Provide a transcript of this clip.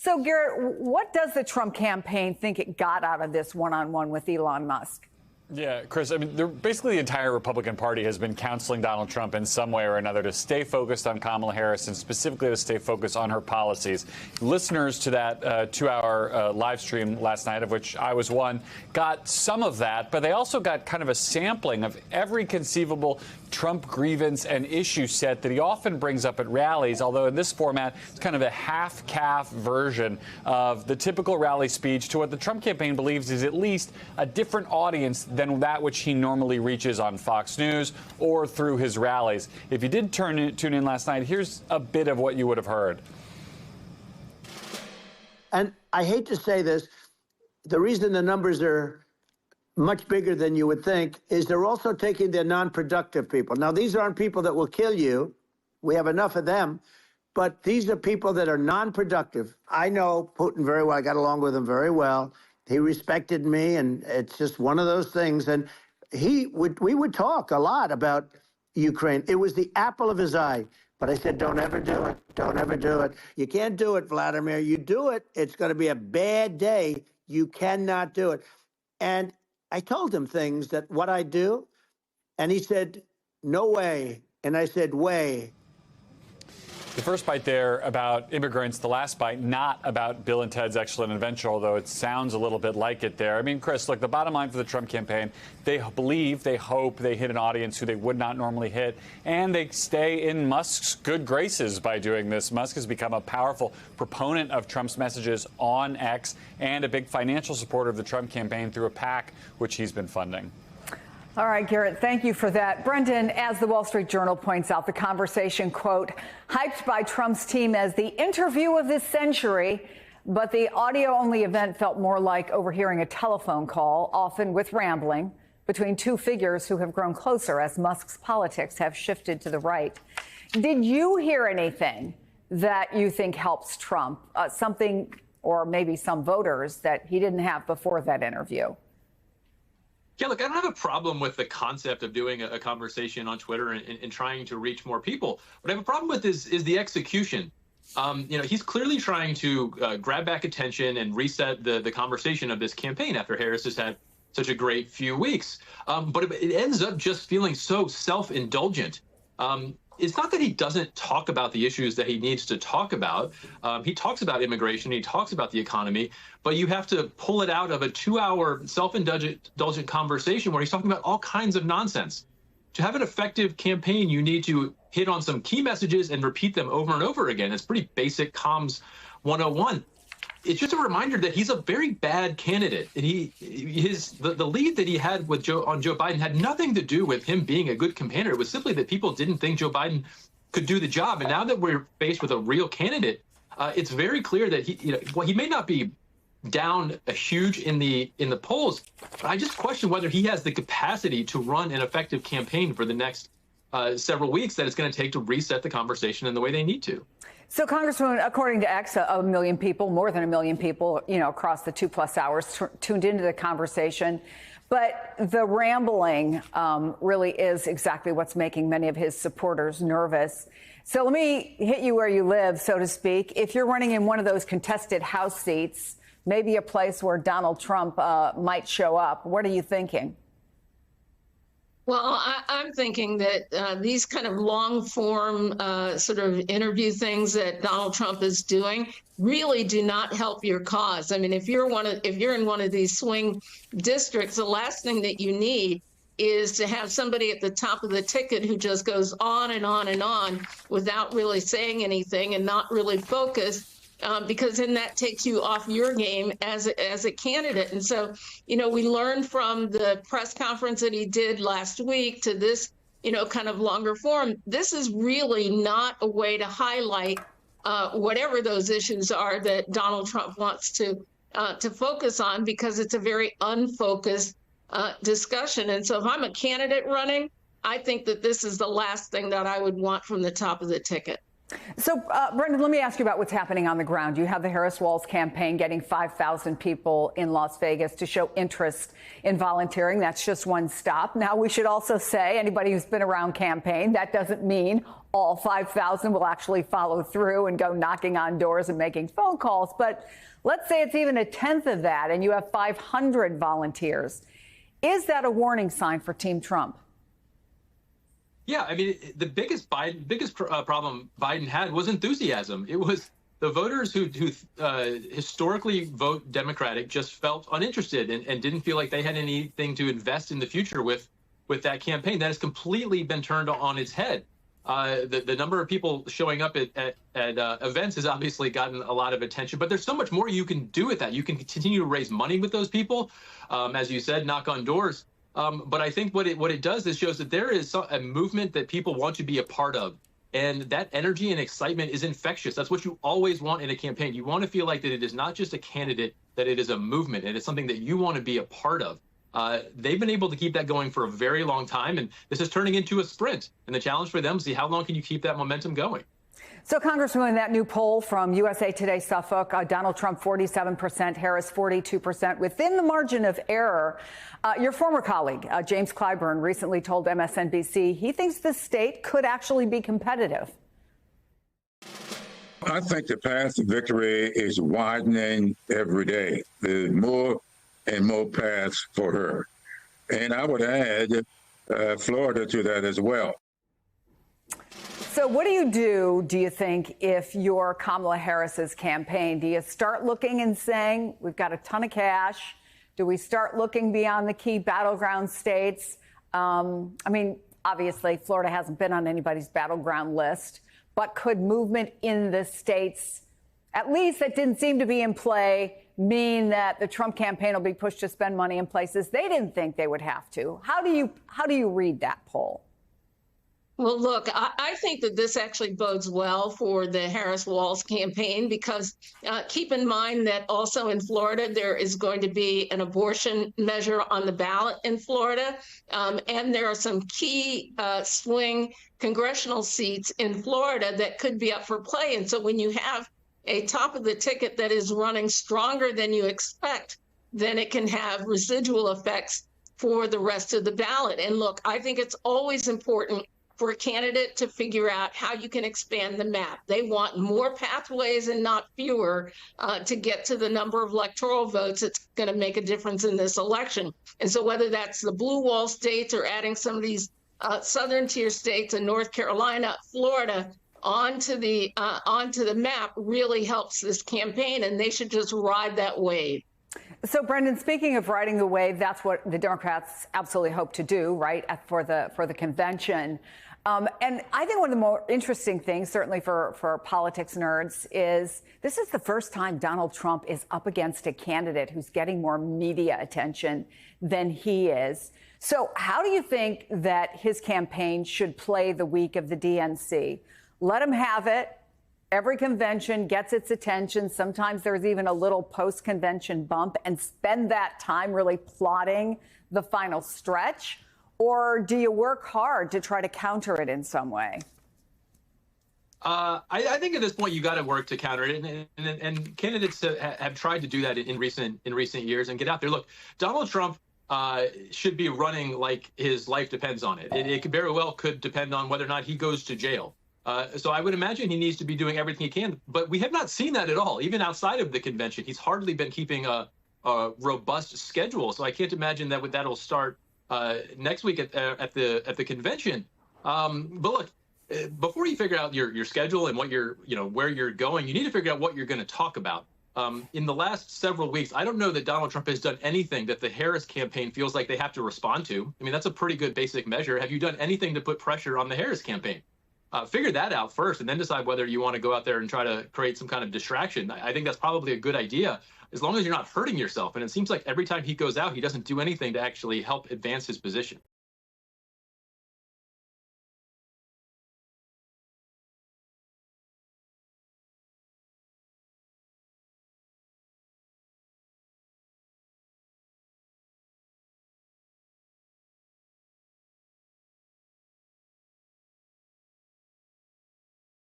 So, Garrett, what does the Trump campaign think it got out of this one-on-one with Elon Musk? Yeah, Chris, I mean, basically the entire Republican Party has been counseling Donald Trump in some way or another to stay focused on Kamala Harris and specifically to stay focused on her policies. Listeners to that 2-hour live stream last night, of which I was one, got some of that, but they also got kind of a sampling of every conceivable Trump grievance and issue set that he often brings up at rallies, although in this format, it's kind of a half-calf version of the typical rally speech to what the Trump campaign believes is at least a different audience than that which he normally reaches on Fox News or through his rallies. If you did tune in last night, here's a bit of what you would have heard. And I hate to say this, the reason the numbers are much bigger than you would think is they're also taking the non-productive people. Now, these aren't people that will kill you. We have enough of them. But these are people that are non-productive. I know Putin very well. I got along with him very well. He respected me, and it's just one of those things. And we would talk a lot about Ukraine. It was the apple of his eye. But I said, don't ever do it. Don't ever do it. You can't do it, Vladimir. You do it, it's going to be a bad day. You cannot do it. And I told him things that what I do, and he said, no way. And I said, way. The first bite there about immigrants, the last bite not about Bill and Ted's Excellent Adventure, although it sounds a little bit like it there. I mean, Chris, look, the bottom line for the Trump campaign, they believe, they hope they hit an audience who they would not normally hit, and they stay in Musk's good graces by doing this. Musk has become a powerful proponent of Trump's messages on X and a big financial supporter of the Trump campaign through a PAC, which he's been funding. All right, Garrett, thank you for that. Brendan, as the Wall Street Journal points out, the conversation, quote, hyped by Trump's team as the interview of this century, but the audio-only event felt more like overhearing a telephone call, often with rambling, between two figures who have grown closer as Musk's politics have shifted to the right. Did you hear anything that you think helps Trump, something or maybe some voters that he didn't have before that interview? Yeah, look, I don't have a problem with the concept of doing a conversation on Twitter and trying to reach more people. What I have a problem with is the execution. He's clearly trying to grab back attention and reset the conversation of this campaign after Harris has had such a great few weeks. But it ends up just feeling so self-indulgent. It's not that he doesn't talk about the issues that he needs to talk about. He talks about immigration, he talks about the economy, but you have to pull it out of a 2-hour self-indulgent conversation where he's talking about all kinds of nonsense. To have an effective campaign, you need to hit on some key messages and repeat them over and over again. It's pretty basic comms 101. It's just a reminder that he's a very bad candidate. And the lead that he had with Joe Biden had nothing to do with him being a good competitor. It was simply that people didn't think Joe Biden could do the job. And now that we're faced with a real candidate, it's very clear that he may not be down a huge in the polls, but I just question whether he has the capacity to run an effective campaign for the next several weeks that it's going to take to reset the conversation in the way they need to. So, Congressman, according to X, a million people, more than a million people, across the 2+ hours tuned into the conversation. But the rambling really is exactly what's making many of his supporters nervous. So let me hit you where you live, so to speak. If you're running in one of those contested House seats, maybe a place where Donald Trump might show up, what are you thinking? Well, I'm thinking that these kind of long-form sort of interview things that Donald Trump is doing really do not help your cause. I mean, if you're in one of these swing districts, the last thing that you need is to have somebody at the top of the ticket who just goes on and on and on without really saying anything and not really focused. Because then that takes you off your game as a candidate. And so, we learned from the press conference that he did last week to this, kind of longer form. This is really not a way to highlight whatever those issues are that Donald Trump wants to focus on, because it's a very unfocused discussion. And so if I'm a candidate running, I think that this is the last thing that I would want from the top of the ticket. So, Brendan, let me ask you about what's happening on the ground. You have the Harris Walz campaign getting 5,000 people in Las Vegas to show interest in volunteering. That's just one stop. Now, we should also say, anybody who's been around campaign, that doesn't mean all 5,000 will actually follow through and go knocking on doors and making phone calls. But let's say it's even a tenth of that and you have 500 volunteers. Is that a warning sign for Team Trump? Yeah, I mean, the biggest problem Biden had was enthusiasm. It was the voters who historically vote Democratic just felt uninterested and didn't feel like they had anything to invest in the future with that campaign. That has completely been turned on its head. The number of people showing up at events has obviously gotten a lot of attention, but there's so much more you can do with that. You can continue to raise money with those people, as you said, knock on doors. But I think what it does is shows that there is a movement that people want to be a part of. And that energy and excitement is infectious. That's what you always want in a campaign. You want to feel like that it is not just a candidate, that it is a movement, and it's something that you want to be a part of. They've been able to keep that going for a very long time, and this is turning into a sprint. And the challenge for them is see how long can you keep that momentum going. So, Congresswoman, that new poll from USA Today Suffolk, Donald Trump 47%, Harris 42%, within the margin of error. Your former colleague, James Clyburn, recently told MSNBC he thinks the state could actually be competitive. I think the path to victory is widening every day. There's more and more paths for her. And I would add Florida to that as well. So what do you think, if you're Kamala Harris's campaign? Do you start looking and saying, we've got a ton of cash? Do we start looking beyond the key battleground states? I mean, obviously, Florida hasn't been on anybody's battleground list, but could movement in the states, at least that didn't seem to be in play, mean that the Trump campaign will be pushed to spend money in places they didn't think they would have to? How do you read that poll? Well, look, I think that this actually bodes well for the Harris-Walz campaign, because keep in mind that also in Florida, there is going to be an abortion measure on the ballot in Florida. And there are some key swing congressional seats in Florida that could be up for play. And so when you have a top of the ticket that is running stronger than you expect, then it can have residual effects for the rest of the ballot. And look, I think it's always important for a candidate to figure out how you can expand the map. They want more pathways and not fewer to get to the number of electoral votes that's going to make a difference in this election. And so whether that's the blue wall states or adding some of these southern tier states in North Carolina, Florida, onto the map really helps this campaign, and they should just ride that wave. So, Brendan, speaking of riding the wave, that's what the Democrats absolutely hope to do, right, for the convention. And I think one of the more interesting things, certainly for politics nerds, is this is the first time Donald Trump is up against a candidate who's getting more media attention than he is. So how do you think that his campaign should play the week of the DNC? Let him have it. Every convention gets its attention. Sometimes there's even a little post-convention bump, and spend that time really plotting the final stretch? Or do you work hard to try to counter it in some way? I think at this point you got to work to counter it, and candidates have tried to do that in recent years and get out there. Look, Donald Trump should be running like his life depends on it. It could very well could depend on whether or not he goes to jail. So I would imagine he needs to be doing everything he can, but we have not seen that at all. Even outside of the convention, he's hardly been keeping a robust schedule. So I can't imagine that that'll start next week at the convention. But look, before you figure out your schedule and what where you're going, you need to figure out what you're going to talk about. In the last several weeks, I don't know that Donald Trump has done anything that the Harris campaign feels like they have to respond to. I mean, that's a pretty good basic measure. Have you done anything to put pressure on the Harris campaign? Figure that out first, and then decide whether you want to go out there and try to create some kind of distraction. I think that's probably a good idea, as long as you're not hurting yourself. And it seems like every time he goes out, he doesn't do anything to actually help advance his position.